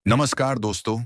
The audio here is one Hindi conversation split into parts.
नमस्कार दोस्तों,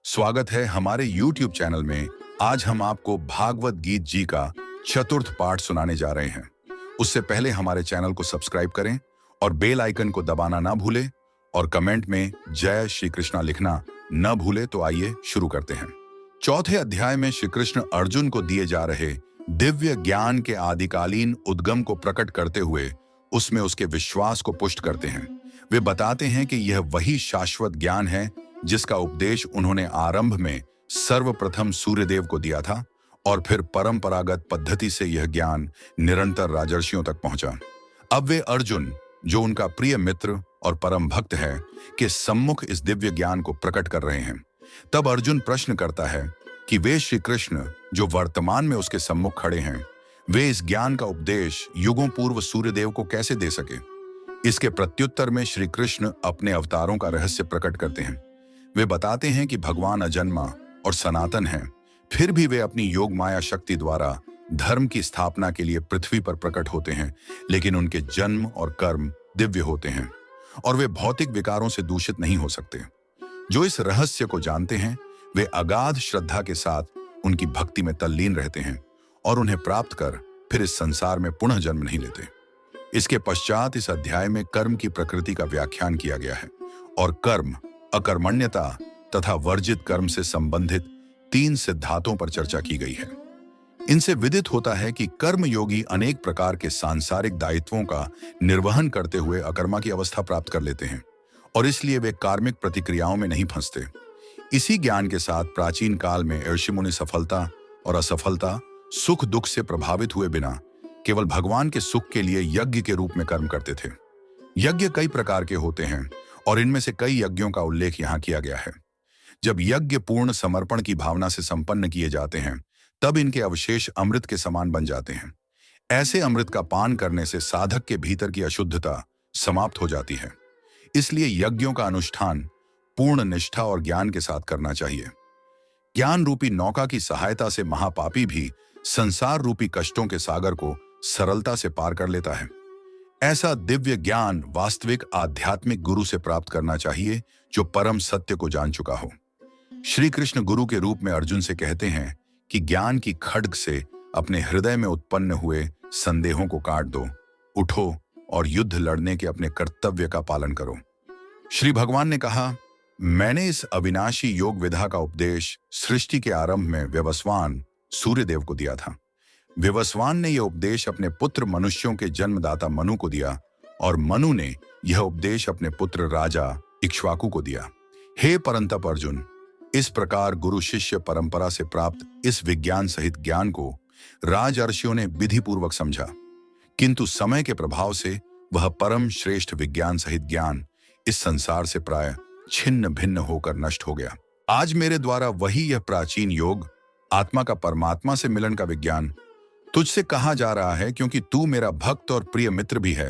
स्वागत है हमारे YouTube चैनल में। आज हम आपको भागवत गीत जी का चतुर्थ पाठ सुनाने जा रहे हैं। उससे पहले हमारे चैनल को सब्सक्राइब करें और बेल आइकन को दबाना ना भूलें और कमेंट में जय श्री कृष्णा लिखना न भूलें। तो आइए शुरू करते हैं। चौथे अध्याय में श्री कृष्ण अर्जुन को दिए जा रहे दिव्य ज्ञान के आदिकालीन उद्गम को प्रकट करते हुए उसमें उसके विश्वास को पुष्ट करते हैं। वे बताते हैं कि यह वही शाश्वत ज्ञान है जिसका उपदेश उन्होंने आरंभ में सर्वप्रथम सूर्यदेव को दिया था और फिर परंपरागत पद्धति से यह ज्ञान निरंतर राजर्षियों तक पहुंचा। अब वे अर्जुन, जो उनका प्रिय मित्र और परम भक्त है, के सम्मुख इस दिव्य ज्ञान को प्रकट कर रहे हैं। तब अर्जुन प्रश्न करता है कि वे श्री कृष्ण, जो वर्तमान में उसके सम्मुख खड़े हैं, वे इस ज्ञान का उपदेश युगों पूर्व सूर्यदेव को कैसे दे सके। इसके प्रत्युत्तर में श्री कृष्ण अपने अवतारों का रहस्य प्रकट करते हैं। वे बताते हैं कि भगवान अजन्मा और सनातन हैं, फिर भी वे अपनी योग माया शक्ति द्वारा धर्म की स्थापना के लिए पृथ्वी पर प्रकट होते हैं, लेकिन उनके जन्म और कर्म दिव्य होते हैं और वे भौतिक विकारों से दूषित नहीं हो सकते। जो इस रहस्य को जानते हैं वे अगाध श्रद्धा के साथ उनकी भक्ति में तल्लीन रहते हैं और उन्हें प्राप्त कर फिर इस संसार में पुनः जन्म नहीं लेते। इसके पश्चात इस अध्याय में कर्म की प्रकृति का व्याख्यान किया गया है और कर्म, अकर्मण्यता तथा वर्जित कर्म से संबंधित 3 सिद्धांतों पर चर्चा की गई है। इनसे विदित होता है कि कर्म योगी अनेक प्रकार के सांसारिक दायित्वों का निर्वहन करते हुए अकर्मा की अवस्था प्राप्त कर लेते हैं और इसलिए वे कार्मिक प्रतिक्रियाओं में नहीं फंसते। इसी ज्ञान के साथ प्राचीन काल में ऋषि मुनि सफलता और असफलता, सुख दुख से प्रभावित हुए बिना केवल भगवान के सुख के लिए यज्ञ के रूप में कर्म करते थे। यज्ञ कई प्रकार के होते हैं और इनमें से कई यज्ञों का उल्लेख यहाँ किया गया है। जब यज्ञ पूर्ण समर्पण की भावना से संपन्न किए जाते हैं तब इनके अवशेष अमृत के समान बन जाते हैं। ऐसे अमृत का पान करने से साधक के भीतर की अशुद्धता समाप्त हो जाती है। इसलिए यज्ञों का अनुष्ठान पूर्ण निष्ठा और ज्ञान के साथ करना चाहिए। ज्ञान रूपी नौका की सहायता से महापापी भी संसार रूपी कष्टों के सागर को सरलता से पार कर लेता है। ऐसा दिव्य ज्ञान वास्तविक आध्यात्मिक गुरु से प्राप्त करना चाहिए जो परम सत्य को जान चुका हो। श्री कृष्ण गुरु के रूप में अर्जुन से कहते हैं कि ज्ञान की खड्ग से अपने हृदय में उत्पन्न हुए संदेहों को काट दो, उठो और युद्ध लड़ने के अपने कर्तव्य का पालन करो। श्री भगवान ने कहा, मैंने इस अविनाशी योग विधा का उपदेश सृष्टि के आरंभ में व्यवस्वान सूर्यदेव को दिया था। विवस्वान ने यह उपदेश अपने पुत्र मनुष्यों के जन्मदाता मनु को दिया और मनु ने यह उपदेश अपने पुत्र राजा इक्ष्वाकु को दिया। हे परंतप अर्जुन, इस प्रकार गुरु शिष्य परंपरा से प्राप्त इस विज्ञान सहित ज्ञान को राजर्षियों ने विधि पूर्वक समझा, किंतु समय के प्रभाव से वह परम श्रेष्ठ विज्ञान सहित ज्ञान इस संसार से प्राय छिन्न भिन्न होकर नष्ट हो गया। आज मेरे द्वारा वही यह प्राचीन योग, आत्मा का परमात्मा से मिलन का विज्ञान तुझसे कहा जा रहा है, क्योंकि तू मेरा भक्त और प्रिय मित्र भी है,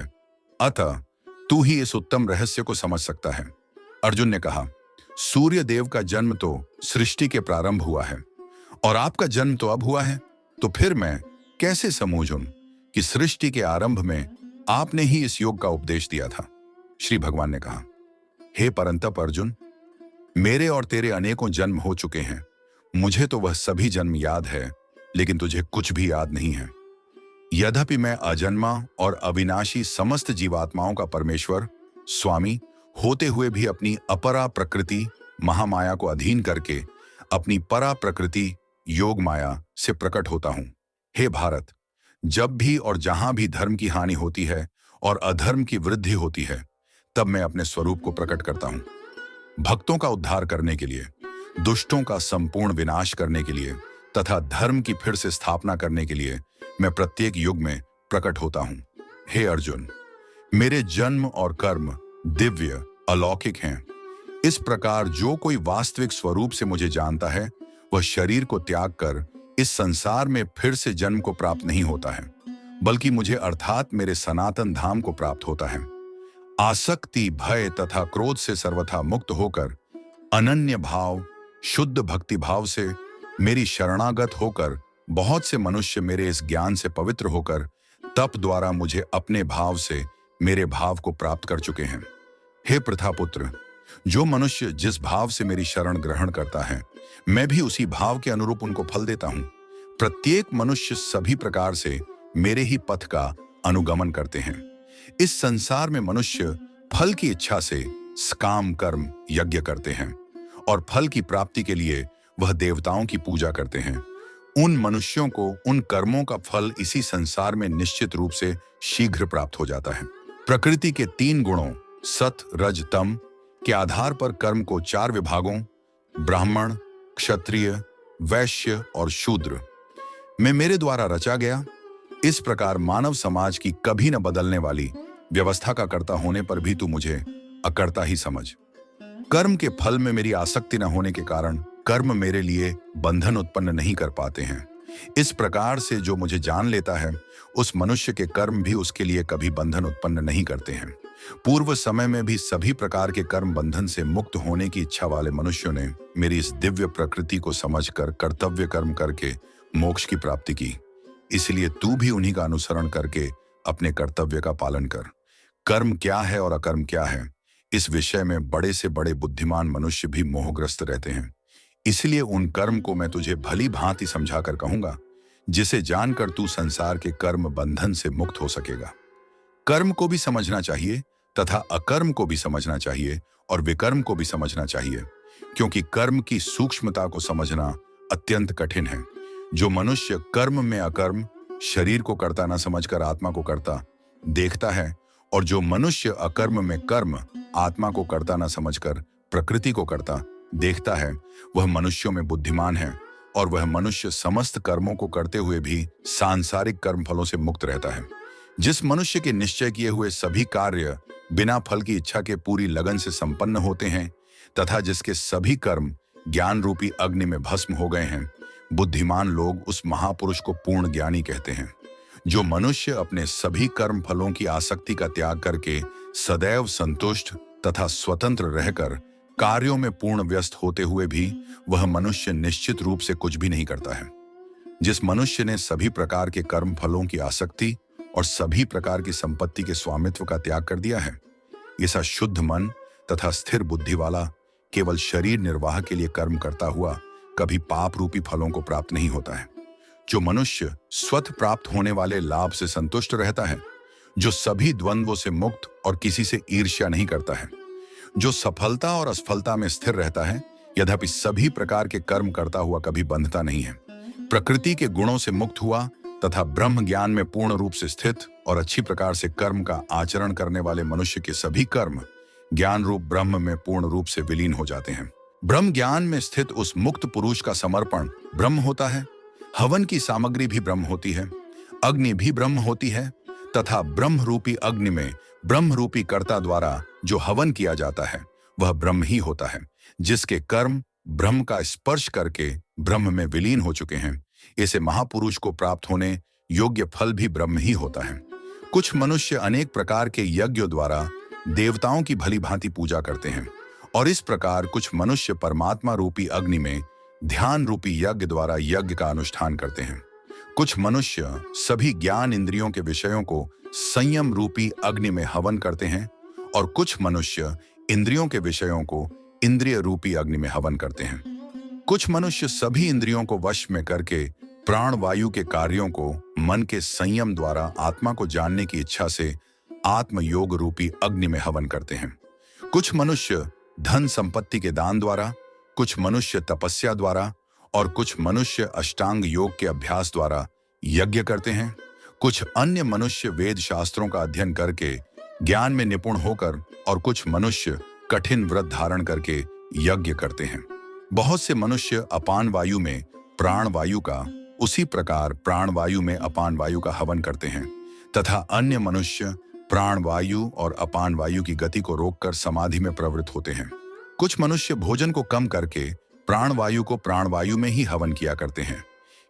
अतः तू ही इस उत्तम रहस्य को समझ सकता है। अर्जुन ने कहा, सूर्य देव का जन्म तो सृष्टि के प्रारंभ हुआ है और आपका जन्म तो अब हुआ है, तो फिर मैं कैसे समझूं कि सृष्टि के आरंभ में आपने ही इस योग का उपदेश दिया था। श्री भगवान ने कहा, हे परंतप अर्जुन, मेरे और तेरे अनेकों जन्म हो चुके हैं, मुझे तो वह सभी जन्म याद है, लेकिन तुझे कुछ भी याद नहीं है। यद्यपि मैं अजन्मा और अविनाशी समस्त जीवात्माओं का परमेश्वर स्वामी होते हुए भी अपनी अपरा प्रकृति महामाया को अधीन करके अपनी परा प्रकृति योग माया से प्रकट होता हूं। हे भारत, जब भी और जहां भी धर्म की हानि होती है और अधर्म की वृद्धि होती है, तब मैं अपने स्वरूप को प्रकट करता हूं। भक्तों का उद्धार करने के लिए, दुष्टों का संपूर्ण विनाश करने के लिए तथा धर्म की फिर से स्थापना करने के लिए मैं प्रत्येक युग में प्रकट होता हूं। हे अर्जुन, मेरे जन्म और कर्म दिव्य अलौकिक हैं। इस प्रकार जो कोई वास्तविक स्वरूप से मुझे जानता है वह शरीर को त्याग कर इस संसार में फिर से जन्म को प्राप्त नहीं होता है, बल्कि मुझे अर्थात मेरे सनातन धाम को प्राप्त होता है। आसक्ति, भय तथा क्रोध से सर्वथा मुक्त होकर अनन्य भाव, शुद्ध भक्ति भाव से मेरी शरणागत होकर बहुत से मनुष्य मेरे इस ज्ञान से पवित्र होकर तप द्वारा मुझे अपने भाव से मेरे भाव को प्राप्त कर चुके हैं। हे प्रथापुत्र, जो मनुष्य जिस भाव से मेरी शरण ग्रहण करता है, मैं भी उसी भाव के अनुरूप उनको फल देता हूं। प्रत्येक मनुष्य सभी प्रकार से मेरे ही पथ का अनुगमन करते हैं। इस संसार में मनुष्य फल की इच्छा से काम कर्म यज्ञ करते हैं और फल की प्राप्ति के लिए वह देवताओं की पूजा करते हैं। उन मनुष्यों को उन कर्मों का फल इसी संसार में निश्चित रूप से शीघ्र प्राप्त हो जाता है। प्रकृति के 3 गुणों सत रज तम के आधार पर कर्म को 4 विभागों ब्राह्मण, क्षत्रिय, वैश्य और शूद्र में मेरे द्वारा रचा गया। इस प्रकार मानव समाज की कभी न बदलने वाली व्यवस्था का कर्ता होने पर भी तू मुझे अकर्ता ही समझ। कर्म के फल में मेरी आसक्ति न होने के कारण कर्म मेरे लिए बंधन उत्पन्न नहीं कर पाते हैं। इस प्रकार से जो मुझे जान लेता है, उस मनुष्य के कर्म भी उसके लिए कभी बंधन उत्पन्न नहीं करते हैं। पूर्व समय में भी सभी प्रकार के कर्म बंधन से मुक्त होने की इच्छा वाले मनुष्यों ने मेरी इस दिव्य प्रकृति को समझकर कर्तव्य कर्म करके मोक्ष की प्राप्ति की। इसलिए तू भी उन्हीं का अनुसरण करके अपने कर्तव्य का पालन कर। कर्म क्या है और अकर्म क्या है, इस विषय में बड़े से बड़े बुद्धिमान मनुष्य भी मोहग्रस्त रहते हैं। इसलिए उन कर्म को मैं तुझे भली भांति समझाकर कहूंगा, जिसे जानकर तू संसार के कर्म बंधन से मुक्त हो सकेगा। कर्म को भी समझना चाहिए तथा अकर्म को भी समझना चाहिए और विकर्म को भी समझना चाहिए, क्योंकि कर्म की सूक्ष्मता को समझना अत्यंत कठिन है। जो मनुष्य कर्म में अकर्म शरीर को कर्ता न समझकर आत्मा को कर्ता देखता है, और जो मनुष्य अकर्म में कर्म आत्मा को कर्ता न समझकर प्रकृति को कर्ता देखता है, वह मनुष्यों में बुद्धिमान है और वह मनुष्य समस्त कर्मों को करते हुए भी सांसारिक कर्म फलों से मुक्त रहता है। जिस मनुष्य के निश्चय किए हुए सभी कार्य बिना फल की इच्छा के पूरी लगन से संपन्न होते हैं तथा जिसके सभी कर्म ज्ञान रूपी अग्नि में भस्म हो गए हैं, बुद्धिमान लोग उस महापुरुष को पूर्ण ज्ञानी कहते हैं। जो मनुष्य अपने सभी कर्म फलों की आसक्ति का त्याग करके सदैव संतुष्ट तथा स्वतंत्र रहकर कार्यों में पूर्ण व्यस्त होते हुए भी वह मनुष्य निश्चित रूप से कुछ भी नहीं करता है। जिस मनुष्य ने सभी प्रकार के कर्म फलों की आसक्ति और सभी प्रकार की संपत्ति के स्वामित्व का त्याग कर दिया है, ऐसा शुद्ध मन तथा स्थिर बुद्धि वाला केवल शरीर निर्वाह के लिए कर्म करता हुआ कभी पाप रूपी फलों को प्राप्त नहीं होता है। जो मनुष्य स्वतः प्राप्त होने वाले लाभ से संतुष्ट रहता है, जो सभी द्वंद्वों से मुक्त और किसी से ईर्ष्या नहीं करता है, जो सफलता और असफलता में स्थिर रहता है, यद्यपि सभी प्रकार के कर्म करता हुआ कभी बंधता नहीं है, प्रकृति के गुणों से मुक्त हुआ तथा ब्रह्म ज्ञान में पूर्ण रूप से स्थित और अच्छी प्रकार से कर्म का आचरण करने वाले मनुष्य के सभी कर्म ज्ञान रूप ब्रह्म में पूर्ण रूप से विलीन हो जाते हैं। ब्रह्म ज्ञान में स्थित उस मुक्त पुरुष का समर्पण ब्रह्म होता है। हवन की सामग्री भी ब्रह्म होती है, अग्नि भी ब्रह्म होती है तथा ब्रह्म रूपी अग्नि में ब्रह्म रूपी कर्ता द्वारा जो हवन किया जाता है वह ब्रह्म ही होता है, जिसके कर्म ब्रह्म का स्पर्श करके ब्रह्म में विलीन हो चुके हैं। ऐसे महापुरुष को प्राप्त होने योग्य फल भी ब्रह्म ही होता है। कुछ मनुष्य अनेक प्रकार के यज्ञों द्वारा देवताओं की भली भांति पूजा करते हैं और इस प्रकार कुछ मनुष्य परमात्मा रूपी अग्नि में ध्यान रूपी यज्ञ द्वारा यज्ञ का अनुष्ठान करते हैं। कुछ मनुष्य सभी ज्ञान इंद्रियों के विषयों को संयम रूपी अग्नि में हवन करते हैं और कुछ मनुष्य इंद्रियों के विषयों को इंद्रिय रूपी अग्नि में हवन करते हैं। कुछ मनुष्य सभी इंद्रियों को वश में करके प्राण वायु के कार्यों को मन के संयम द्वारा आत्मा को जानने की इच्छा से आत्म योग रूपी अग्नि में हवन करते हैं। कुछ मनुष्य धन संपत्ति के दान द्वारा, कुछ मनुष्य तपस्या द्वारा और कुछ मनुष्य अष्टांग योग के अभ्यास द्वारा यज्ञ करते हैं। कुछ अन्य मनुष्य वेद शास्त्रों का अध्ययन करके ज्ञान में निपुण होकर और कुछ मनुष्य कठिन व्रत धारण करके यज्ञ करते हैं। बहुत से मनुष्य अपान वायु में प्राण वायु का, उसी प्रकार प्राण वायु में अपान वायु का हवन करते हैं तथा अन्य मनुष्य प्राण वायु और अपान वायु की गति को रोककर समाधि में प्रवृत्त होते हैं। कुछ मनुष्य भोजन को कम करके प्राण वायु को प्राण वायु में ही हवन किया करते हैं।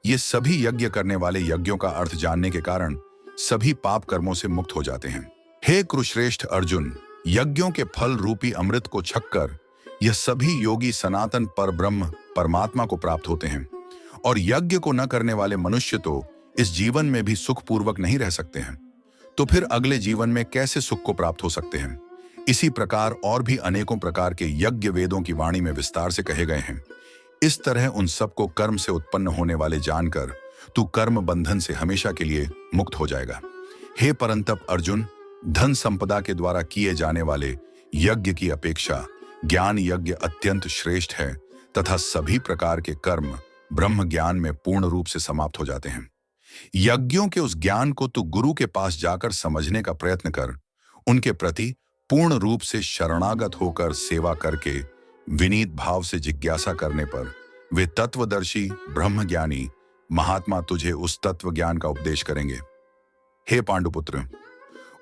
ये सभी यज्ञ करने वाले यज्ञों का अर्थ जानने के कारण सभी पाप कर्मों से मुक्त हो जाते हैं। हे कुरुश्रेष्ठ अर्जुन, यज्ञों के फल रूपी अमृत को छककर यह सभी योगी सनातन पर ब्रह्म परमात्मा को प्राप्त होते हैं और यज्ञ को न करने वाले मनुष्य तो इस जीवन में भी सुखपूर्वक नहीं रह सकते हैं, तो फिर अगले जीवन में कैसे सुख को प्राप्त हो सकते हैं। इसी प्रकार और भी अनेकों प्रकार के यज्ञ वेदों की वाणी में विस्तार से कहे गए हैं। इस तरह उन सबको कर्म से उत्पन्न होने वाले जानकर तू कर्म बंधन से हमेशा के लिए मुक्त हो जाएगा। हे परंतप अर्जुन, धन संपदा के द्वारा किए जाने वाले यज्ञ की अपेक्षा ज्ञान यज्ञ अत्यंत श्रेष्ठ है तथा सभी प्रकार के कर्म ब्रह्म ज्ञान में पूर्ण रूप से समाप्त हो जाते हैं। यज्ञों के उस ज्ञान को तू गुरु के पास जाकर समझने का प्रयत्न कर। उनके प्रति पूर्ण रूप से शरणागत होकर सेवा करके विनीत भाव से जिज्ञासा करने पर वे तत्वदर्शी ब्रह्मज्ञानी महात्मा तुझे उस तत्व ज्ञान का उपदेश करेंगे। हे पांडुपुत्र,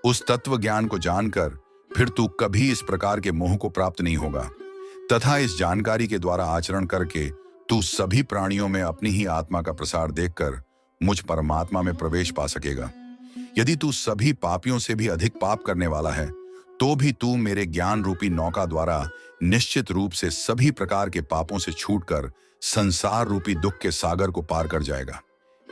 उस तत्व ज्ञान को जानकर फिर तू कभी इस प्रकार के मोह को प्राप्त नहीं होगा तथा इस जानकारी के द्वारा आचरण करके तू सभी प्राणियों में अपनी ही आत्मा का प्रसार देखकर मुझ परमात्मा में प्रवेश पा सकेगा। यदि तू सभी पापियों से भी अधिक पाप करने वाला है तो भी तू मेरे ज्ञान रूपी नौका द्वारा निश्चित रूप से सभी प्रकार के पापों से छूटकर संसार रूपी दुख के सागर को पार कर जाएगा।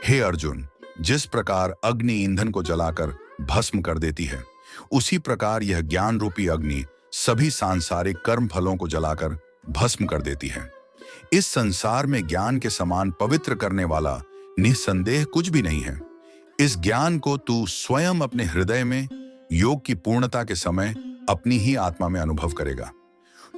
हे अर्जुन, जिस प्रकार अग्नि ईंधन को जलाकर भस्म कर देती है, उसी प्रकार यह ज्ञान रूपी अग्नि सभी सांसारिक कर्म फलों को जलाकर भस्म कर देती है। इस संसार में ज्ञान के समान पवित्र करने वाला निस्संदेह कुछ भी नहीं है। इस ज्ञान को तू स्वयं अपने हृदय में योग की पूर्णता के समय अपनी ही आत्मा में अनुभव करेगा।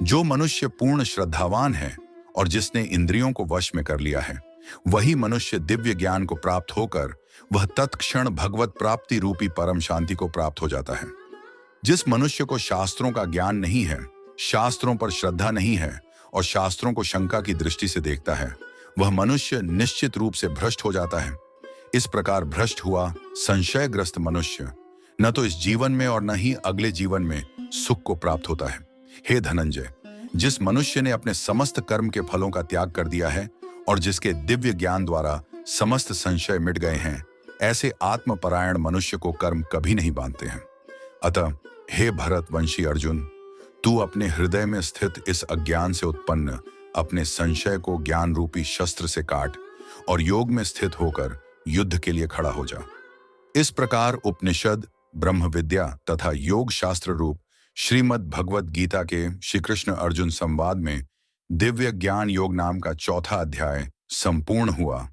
जो मनुष्य पूर्ण श्रद्धावान है और जिसने इंद्रियों को वश में कर लिया है, वही मनुष्य दिव्य ज्ञान को प्राप्त होकर वह तत्क्षण भगवत प्राप्ति रूपी परम शांति को प्राप्त हो जाता है। जिस मनुष्य को शास्त्रों का ज्ञान नहीं है, शास्त्रों पर श्रद्धा नहीं है और शास्त्रों को शंका की दृष्टि से देखता है, वह मनुष्य निश्चित रूप से भ्रष्ट हो जाता है। इस प्रकार भ्रष्ट हुआ संशयग्रस्त मनुष्य न तो इस जीवन में और न ही अगले जीवन में सुख को प्राप्त होता है। हे धनंजय, जिस मनुष्य ने अपने समस्त कर्म के फलों का त्याग कर दिया है और जिसके दिव्य ज्ञान द्वारा समस्त संशय मिट गए हैं, ऐसे आत्मपरायण मनुष्य को कर्म कभी नहीं बांधते हैं। अतः हे भरतवंशी अर्जुन, तू अपने हृदय में स्थित इस अज्ञान से उत्पन्न अपने संशय को ज्ञान रूपी शस्त्र से काट और योग में स्थित होकर युद्ध के लिए खड़ा हो जा। इस प्रकार उपनिषद, ब्रह्म विद्या तथा योग शास्त्र रूप श्रीमद् भगवद गीता के श्री कृष्ण अर्जुन संवाद में दिव्य ज्ञान योग नाम का चौथा अध्याय संपूर्ण हुआ।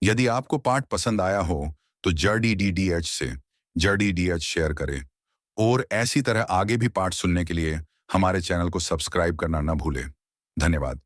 यदि आपको पाठ पसंद आया हो तो JDDH से JDDH शेयर करें और ऐसी तरह आगे भी पाठ सुनने के लिए हमारे चैनल को सब्सक्राइब करना न भूलें। धन्यवाद।